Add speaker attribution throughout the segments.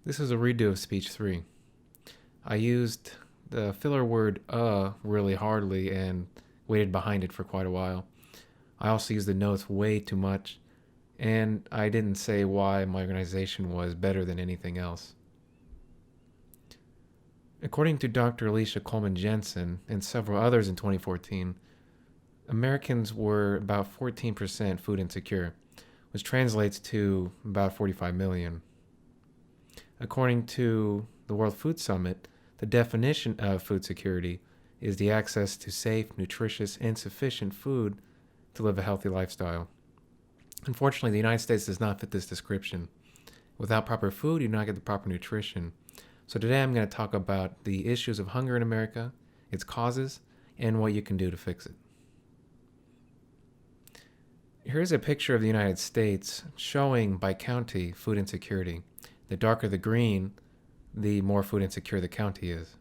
Speaker 1: This is a redo of speech 3. I used the filler word really hardly and waited behind it for quite a while. I also used the notes way too much, and I didn't say why my organization was better than anything else. According to Dr. Alicia Coleman Jensen and several others in 2014, Americans were about 14% food insecure, which translates to about 45 million. According to the World Food Summit, the definition of food security is the access to safe, nutritious, and sufficient food to live a healthy lifestyle. Unfortunately, the United States does not fit this description. Without proper food, you do not get the proper nutrition. So today I'm going to talk about the issues of hunger in America, its causes, and what you can do to fix it. Here's a picture of the United States showing by county food insecurity. The darker the green, the more food insecure the county is.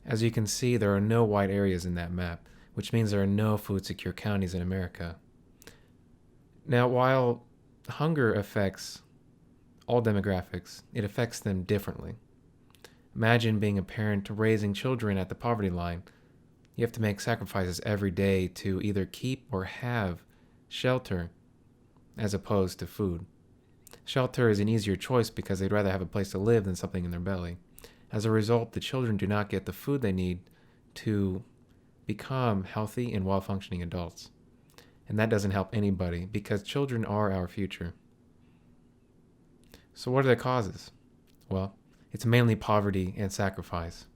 Speaker 1: As you can see, there are no white areas in that map, which means there are no food secure counties in America. Now, while hunger affects all demographics, it affects them differently. Imagine being a parent raising children at the poverty line. You have to make sacrifices every day to either keep or have shelter as opposed to food. Shelter is an easier choice because they'd rather have a place to live than something in their belly. As a result, the children do not get the food they need to become healthy and well-functioning adults. And that doesn't help anybody because children are our future. So what are the causes? Well, it's mainly poverty and sacrifice.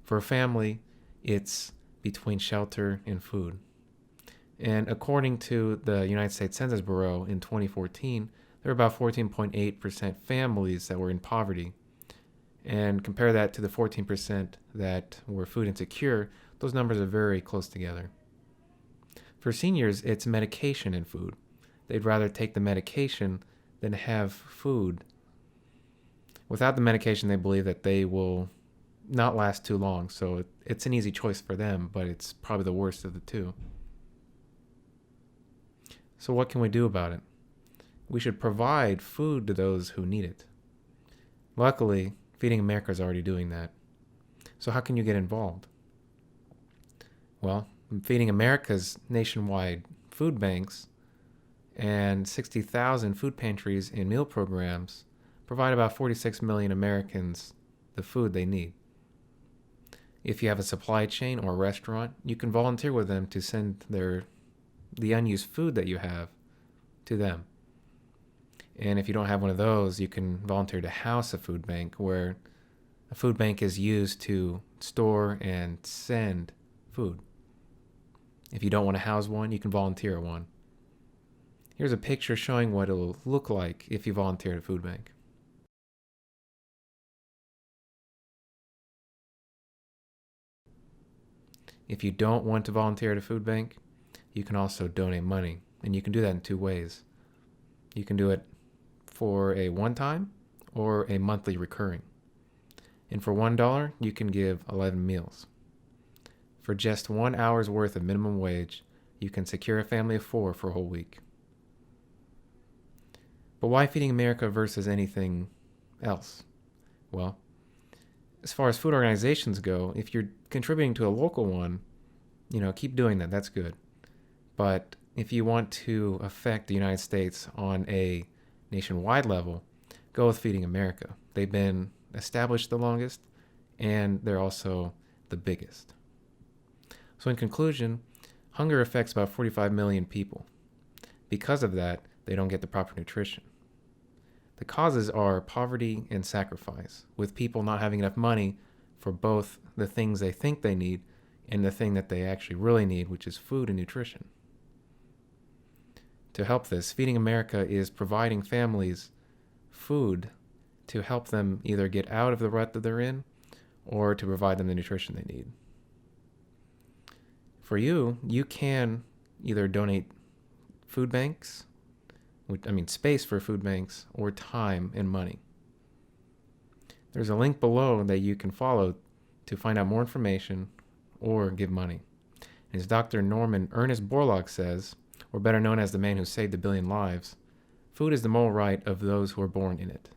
Speaker 1: For a family, it's between shelter and food. And according to the United States Census Bureau in 2014, there were about 14.8% families that were in poverty. And compare that to the 14% that were food insecure, those numbers are very close together. For seniors, it's medication and food. They'd rather take the medication than have food. Without the medication, they believe that they will not last too long, so it's an easy choice for them, but it's probably the worst of the two. So what can we do about it? We should provide food to those who need it. Luckily, Feeding America is already doing that. So how can you get involved? Well, Feeding America's nationwide food banks and 60,000 food pantries and meal programs provide about 46 million Americans the food they need. If you have a supply chain or a restaurant, you can volunteer with them to send the unused food that you have to them. And if you don't have one of those, you can volunteer to house a food bank, where a food bank is used to store and send food. If you don't want to house one, you can volunteer at one. Here's a picture showing what it'll look like if you volunteer at a food bank. If you don't want to volunteer at a food bank, you can also donate money, and you can do that in two ways. You can do it for a one-time or a monthly recurring. And for $1, you can give 11 meals. For just 1 hour's worth of minimum wage, you can secure a family of 4 for a whole week. But why Feeding America versus anything else? Well, as far as food organizations go, if you're contributing to a local one, keep doing that. That's good. But if you want to affect the United States on a nationwide level, go with Feeding America. They've been established the longest, and they're also the biggest. So in conclusion, hunger affects about 45 million people. Because of that, they don't get the proper nutrition. The causes are poverty and sacrifice, with people not having enough money for both the things they think they need and the thing that they actually really need, which is food and nutrition. To help this, Feeding America is providing families food to help them either get out of the rut that they're in or to provide them the nutrition they need. For you can either donate food banks, space for food banks, or time and money. There's a link below that you can follow to find out more information or give money. As Dr. Norman Ernest Borlaug says, or better known as the man who saved a billion lives, food is the moral right of those who are born in it.